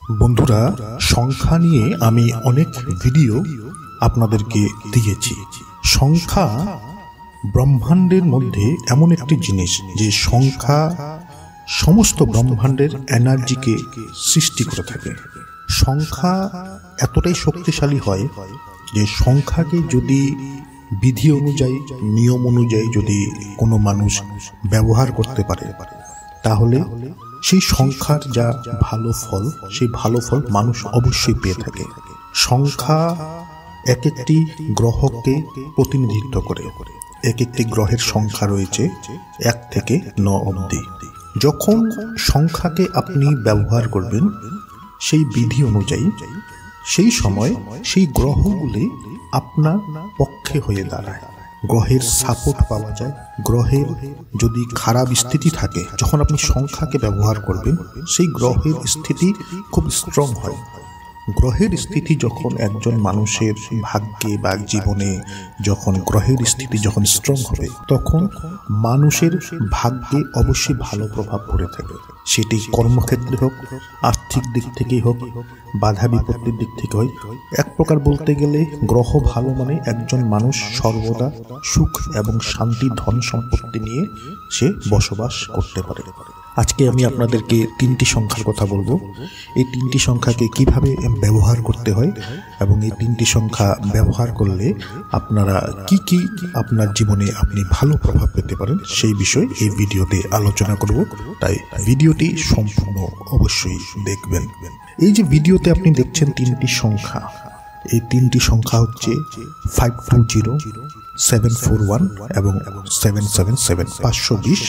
বন্ধুরা, সংখ্যা নিয়ে আমি অনেক ভিডিও আপনাদেরকে দিয়েছি। সংখ্যা ব্রহ্মাণ্ডের মধ্যে এমন একটি জিনিস যে সংখ্যা সমস্ত ব্রহ্মাণ্ডের এনার্জিকে সৃষ্টি করে থাকে। সংখ্যা এতটাই শক্তিশালী হয় যে সংখ্যাকে যদি বিধি অনুযায়ী, নিয়ম অনুযায়ী যদি কোনো মানুষ ব্যবহার করতে পারে, তাহলে সেই সংখ্যার যা ভালো ফল, সেই ভালো ফল মানুষ অবশ্যই পেয়ে থাকে। সংখ্যা এক একটি গ্রহকে প্রতিনিধিত্ব করে। এক একটি গ্রহের সংখ্যা রয়েছে 1 থেকে 9 অবধি। যখন সংখ্যাকে আপনি ব্যবহার করবেন সেই বিধি অনুযায়ী, সেই সময় সেই গ্রহগুলি আপনার পক্ষে হয়ে দাঁড়ায়। গ্রহের সাপোর্ট পাওয়া যায়। গ্রহের যদি খারাপ স্থিতি থাকে, যখন আপনি সংখ্যাকে ব্যবহার করবেন সেই গ্রহের স্থিতি খুব স্ট্রং হয়। গ্রহের স্থিতি যখন একজন মানুষের ভাগ্যে বা জীবনে যখন গ্রহের স্থিতি যখন স্ট্রং হবে, তখন মানুষের ভাগ্যে অবশ্যই ভালো প্রভাব পড়ে থাকে। সেটি কর্মক্ষেত্রে হোক, আর্থিক দিক থেকেই হোক, বাধা বিপত্তির দিক থেকে হয়। এক প্রকার বলতে গেলে গ্রহ ভালো মানে একজন মানুষ সর্বদা সুখ এবং শান্তি, ধন সম্পত্তি নিয়ে সে বসবাস করতে পারে। আজকে আমি আপনাদেরকে 3টি সংখ্যার কথা বলবো। এই 3টি সংখ্যাকে কিভাবে ব্যবহার করতে হয় এবং এই 3টি সংখ্যা ব্যবহার করলে আপনারা কি কি আপনার জীবনে আপনি ভালো প্রভাব পেতে পারেন, সেই বিষয়ে এই ভিডিওতে আলোচনা করব। তাই ভিডিওটি সম্পূর্ণ অবশ্যই দেখবেন। এই যে ভিডিওতে আপনি দেখছেন 3টি সংখ্যা, এই 3টি সংখ্যা হচ্ছে 520, 741 এবং 777, 520,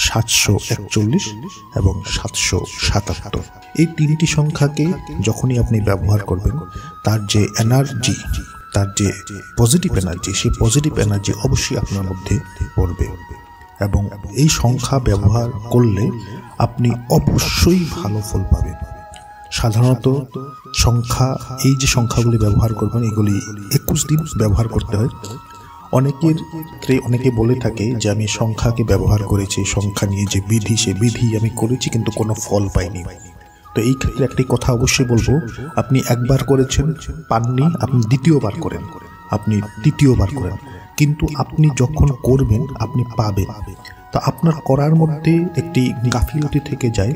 741 এবং 777। এই 3টি সংখ্যাকে যখনই আপনি ব্যবহার করবেন, তার যে এনার্জি, তার যে পজিটিভ এনার্জি, সেই পজিটিভ এনার্জি অবশ্যই আপনার মধ্যে পড়বে এবং এই সংখ্যা ব্যবহার করলে আপনি অবশ্যই ভালো ফল পাবেন। সাধারণত সংখ্যা, এই যে সংখ্যাগুলি ব্যবহার করবেন, এগুলি 21 দিন ব্যবহার করতে হয়। অনেকে বলে থাকে যে আমি সংখ্যাকে ব্যবহার করেছি, সংখ্যা নিয়ে যে বিধি, সে বিধি আমি করেছি কিন্তু কোনো ফল পাইনি। তো এই ক্ষেত্রে একটি কথা অবশ্যই বলবো, আপনি একবার করেছেন, পাননি, আপনি দ্বিতীয়বার করেন, আপনি তৃতীয়বার করেন, কিন্তু আপনি যখন করবেন আপনি পাবেন। তো আপনার করার মধ্যে একটি গাফিলতি থেকে যায়।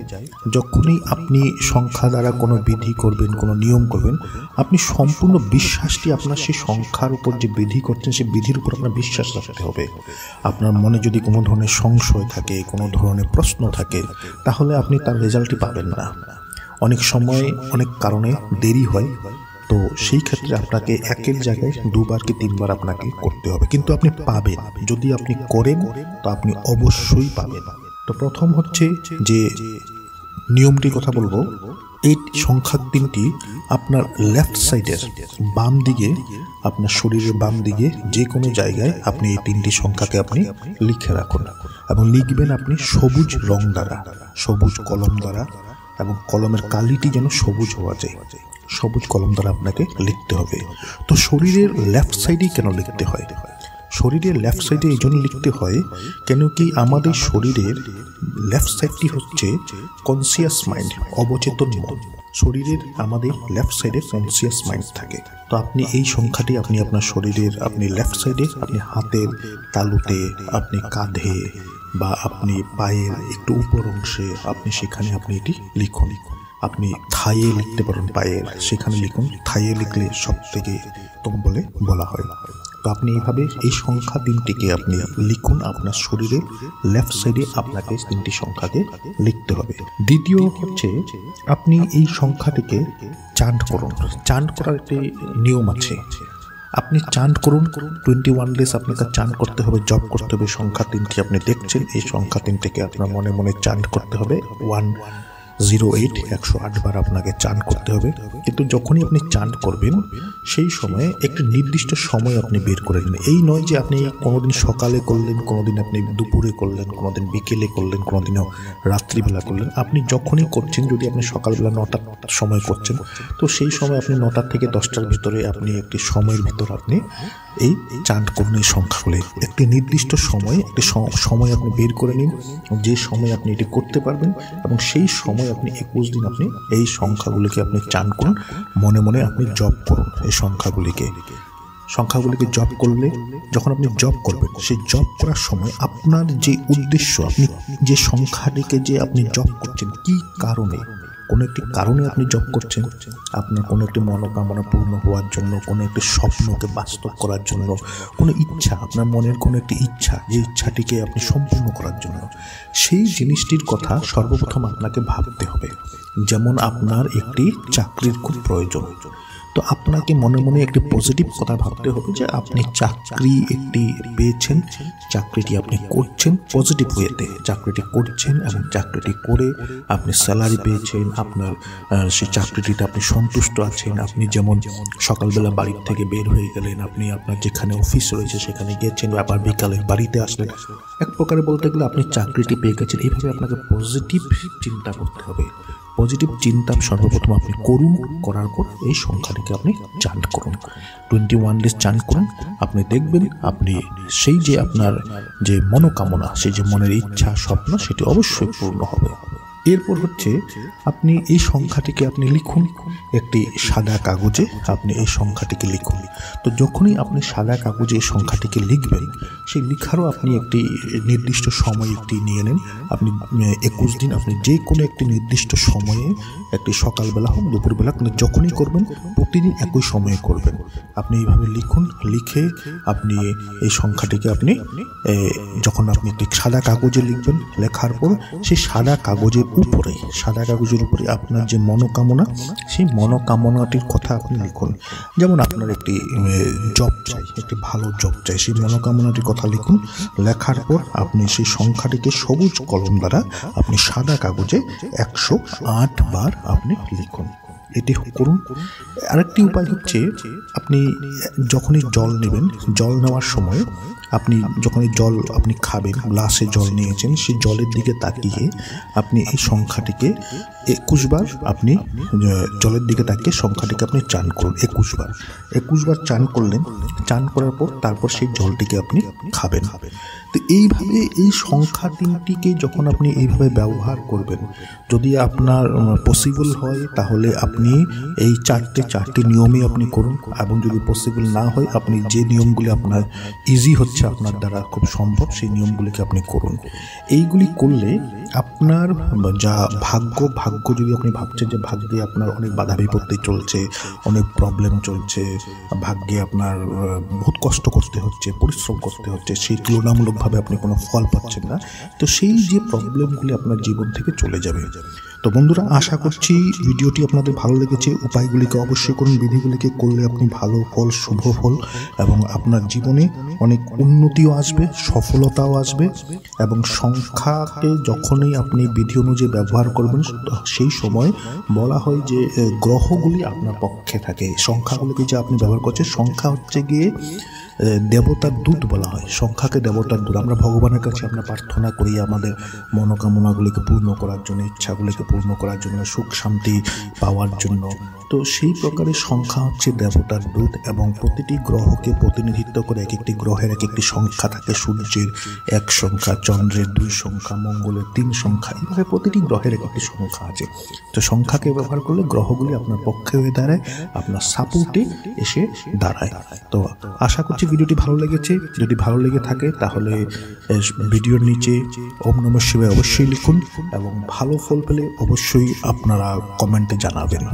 যখনই আপনি সংখ্যা দ্বারা কোনো বিধি করবেন, কোনো নিয়ম করবেন, আপনি সম্পূর্ণ বিশ্বাসটি আপনার সেই সংখ্যার উপর যে বিধি করছেন, সেই বিধির উপর আপনার বিশ্বাস রাখতে হবে। আপনার মনে যদি কোনো ধরনের সংশয় থাকে, কোনো ধরনের প্রশ্ন থাকে, তাহলে আপনি তার রেজাল্টই পাবেন না। অনেক সময় অনেক কারণে দেরি হয়। তো সেই ক্ষেত্রে আপনাকে একের জায়গায় 2বার কি 3বার আপনাকে করতে হবে, কিন্তু আপনি পাবেন। যদি আপনি করেন তো আপনি অবশ্যই পাবেন। তো প্রথম হচ্ছে যে নিয়মটির কথা বলবো, এই সংখ্যা 3টি আপনার লেফট সাইডের বাম দিকে, আপনার শরীরের বাম দিকে যে কোনো জায়গায় আপনি এই 3টি সংখ্যাকে আপনি লিখে রাখুন এবং লিখবেন আপনি সবুজ রং দ্বারা, সবুজ কলম দ্বারা, এবং কলমের কালিটি যেন সবুজ হওয়া যায়। সবুজ কলম দ্বারা আপনাকে লিখতে হবে। তো শরীরের লেফট সাইডেই কেন লিখতে হয়? শরীরের লেফট সাইডে এই জন্য লিখতে হয় কেন কি আমাদের শরীরের লেফট সাইডটি হচ্ছে কনসিয়াস মাইন্ড, অবচেতন মন। শরীরের আমাদের লেফট সাইডে কনসিয়াস মাইন্ড থাকে। তো আপনি এই সংখ্যাটি আপনি আপনার শরীরের, আপনি লেফট সাইডে, আপনি হাতের তালুতে, আপনি কাঁধে বা আপনি পায়ের একটু উপর অংশে, আপনি সেখানে আপনি এটি লিখুন। আপনি থাইয়ে লিখতে পারেন, পায়ের সেখানে লিখুন। থাইয়ে লিখলে সব থেকে উত্তম বলে বলা হয়। তো আপনি এইভাবে এই সংখ্যা 3টিকে আপনি লিখুন আপনার শরীরের লেফট সাইডে। আপনাকে 3টি সংখ্যাকে লিখতে হবে। দ্বিতীয় হচ্ছে আপনি এই সংখ্যাটিকে চান্ট করুন। চান্ট করার একটি নিয়ম আছে। আপনি চান্ট করুন 21 ডেজ আপনাকে চান্ট করতে হবে, জপ করতে হবে। সংখ্যা 3টি আপনি দেখছেন, এই সংখ্যা 3টিকে আপনার মনে মনে চান্ট করতে হবে। 108 বার আপনাকে চান্ট করতে হবে। কিন্তু যখনই আপনি চান্ট করবেন সেই সময়ে একটি নির্দিষ্ট সময় আপনি বের করে নেন। এই নয় যে আপনি কোনোদিন সকালে করলেন, কোনোদিন আপনি দুপুরে করলেন, কোনোদিন বিকেলে করলেন, কোনোদিনও রাত্রিবেলা করলেন। আপনি যখনই করছেন, যদি আপনি সকালবেলা 9টার সময় করছেন, তো সেই সময় আপনি 9টা থেকে 10টার ভিতরে আপনি একটি সময়ের ভিতর আপনি এই চান্ট করুন এই সংখ্যাগুলি। একটি নির্দিষ্ট সময়, একটি সময় আপনি বের করে নিন, যে সময় আপনি এটি করতে পারবেন, এবং সেই সময় সময় আপনি 21 দিন আপনি এই সংখ্যাগুলিকে আপনি চান করুন, মনে মনে আপনি জপ করুন এই সংখ্যাগুলিকে জপ করলে যখন আপনি জপ করবেন, সেই জপ করার সময় আপনার যে উদ্দেশ্য, আপনি যে সংখ্যাটিকে যে আপনি জপ করছেন কি কারণে, কোনো একটি কারণে আপনি জপ করছেন, আপনার কোনো একটি মনোকামনা পূর্ণ হওয়ার জন্য, কোনো একটি স্বপ্নকে বাস্তব করার জন্য, কোনো ইচ্ছা, আপনার মনের কোনো একটি ইচ্ছা, যে ইচ্ছাটিকে আপনি সম্পূর্ণ করার জন্য, সেই জিনিসটির কথা সর্বপ্রথম আপনাকে ভাবতে হবে। যেমন আপনার একটি চাকরির খুব প্রয়োজন, তো আপনাকে মনে মনে একটি পজিটিভ কথা ভাবতে হবে যে আপনি চাকরি একটি পেয়েছেন, চাকরিটি আপনি করছেন পজিটিভ ওয়েতে, চাকরিটি করছেন এবং চাকরিটি করে আপনি স্যালারি পেয়েছেন, আপনার সেই চাকরিটিতে আপনি সন্তুষ্ট আছেন। আপনি যেমন সকালবেলা বাড়ির থেকে বের হয়ে গেলেন, আপনি আপনার যেখানে অফিস রয়েছে সেখানে গেছেন, আবার বিকালে বাড়িতে আসলেন, এক প্রকারে বলতে গেলে আপনি চাকরিটি পেয়ে গেছেন। এইভাবে আপনাকে পজিটিভ চিন্তা করতে হবে। পজিটিভ চিন্তা সর্বপ্রথম আপনি করুন, করার পর এই সংখ্যাটিকে আপনি চান্ট করুন, 21 ডেজ চান্ট করুন। আপনি দেখবেন আপনি সেই যে আপনার যে মনোকামনা, সেই যে মনের ইচ্ছা, স্বপ্ন, সেটি অবশ্যই পূর্ণ হবে। এরপর হচ্ছে আপনি এই সংখ্যাটিকে আপনি লিখুন একটি সাদা কাগজে, আপনি এই সংখ্যাটিকে লিখুন। তো যখনই আপনি সাদা কাগজে এই সংখ্যাটিকে লিখবেন, সেই লিখারও আপনি একটি নির্দিষ্ট সময় একটি নিয়ে নেন। আপনি 21 দিন আপনি যে কোনো একটি নির্দিষ্ট সময়ে, একটি সকালবেলা হোক দুপুরবেলা, আপনি যখনই করবেন প্রতিদিন একই সময়ে করবেন। আপনি এইভাবে লিখুন, লিখে আপনি এই সংখ্যাটিকে আপনি যখন আপনি একটি সাদা কাগজে লিখবেন, লেখার পর সেই সাদা কাগজের উপরে আপনার যে মনোকামনা, সেই মনোকামনাটির কথা আপনি লিখুন। যেমন আপনার একটি জব চাই, একটি ভালো জব চাই, সেই মনোকামনাটির কথা লিখুন। লেখার পর আপনি সেই সংখ্যাটিকে সবুজ কলম দ্বারা আপনি সাদা কাগজে 108 বার আপনি লিখুন। এটি করুন। আরেকটি উপায় হচ্ছে, আপনি যখনই জল নেবেন, জল নেওয়ার সময় আপনি যখনই জল আপনি খাবেন, গ্লাসে জল নিয়েছেন, সেই জলের দিকে তাকিয়ে আপনি এই সংখ্যাটিকে 21 বার আপনি জলের দিকে তাকিয়ে সংখ্যাটিকে আপনি চান করুন। 21 বার চান করলেন, চান করার পর তারপর সেই জলটিকে আপনি খাবেন। তো এইভাবে এই সংখ্যা তিনটিকে যখন আপনি এইভাবে ব্যবহার করবেন, যদি আপনার পসিবল হয় তাহলে আপনি এই চারটি নিয়মই আপনি করুন, এবং যদি পসিবল না হয় আপনি যে নিয়মগুলি আপনার ইজি হচ্ছে, আপনার দ্বারা খুব সম্ভব, সেই নিয়মগুলিকে আপনি করুন। এইগুলি করলে আপনার যা ভাগ্য যদি আপনি ভাবছেন যে ভাগ্যে আপনার অনেক বাধা বিপত্তি চলছে, অনেক প্রবলেম চলছে, ভাগ্যে আপনার বহুত কষ্ট করতে হচ্ছে, পরিশ্রম করতে হচ্ছে, সেই তুলনামূলকভাবে আপনি কোনো ফল পাচ্ছেন না, তো সেই যে প্রবলেমগুলি আপনার জীবন থেকে চলে যাবে। তো বন্ধুরা, আশা করছি ভিডিওটি আপনাদের ভালো লেগেছে। উপায়গুলিকে অবশ্যই করুন, বিধিগুলিকে করলে আপনি ভালো ফল, শুভ ফল, এবং আপনার জীবনে অনেক উন্নতিও আসবে, সফলতাও আসবে। এবং সংখ্যাকে যখনই আপনি বিধি অনুযায়ী ব্যবহার করবেন, সেই সময় বলা হয় যে গ্রহগুলি আপনার পক্ষে থাকে। সংখ্যাগুলিকে যে আপনি ব্যবহার করছেন, সংখ্যা হচ্ছে গিয়ে দেবতার দূত বলা হয়, সংখ্যাকে দেবতার দূত। আমরা ভগবানের কাছে আমরা প্রার্থনা করি আমাদের মনোকামনাগুলিকে পূর্ণ করার জন্য, ইচ্ছাগুলিকে পূর্ণ করার জন্য, সুখ শান্তি পাওয়ার জন্য। তো সেই প্রকারের সংখ্যা হচ্ছে দেবতার দূত, এবং প্রতিটি গ্রহকে প্রতিনিধিত্ব করে এক একটি গ্রহের এক একটি সংখ্যা থাকে। সূর্যের 1 সংখ্যা, চন্দ্রের 2 সংখ্যা, মঙ্গলের 3 সংখ্যা, এইভাবে প্রতিটি গ্রহের এক একটি সংখ্যা আছে। তো সংখ্যাকে ব্যবহার করলে গ্রহগুলি আপনার পক্ষে হয়ে দাঁড়ায়, আপনার সাপোর্টে এসে দাঁড়ায়। তো আশা করছি ভিডিওটি ভালো লেগেছে। যদি ভালো লেগে থাকে তাহলে ভিডিওর নিচে ওম নমঃ শিবায় অবশ্যই লিখুন, এবং ভালো ফল পেলে অবশ্যই আপনারা কমেন্টে জানাবেন।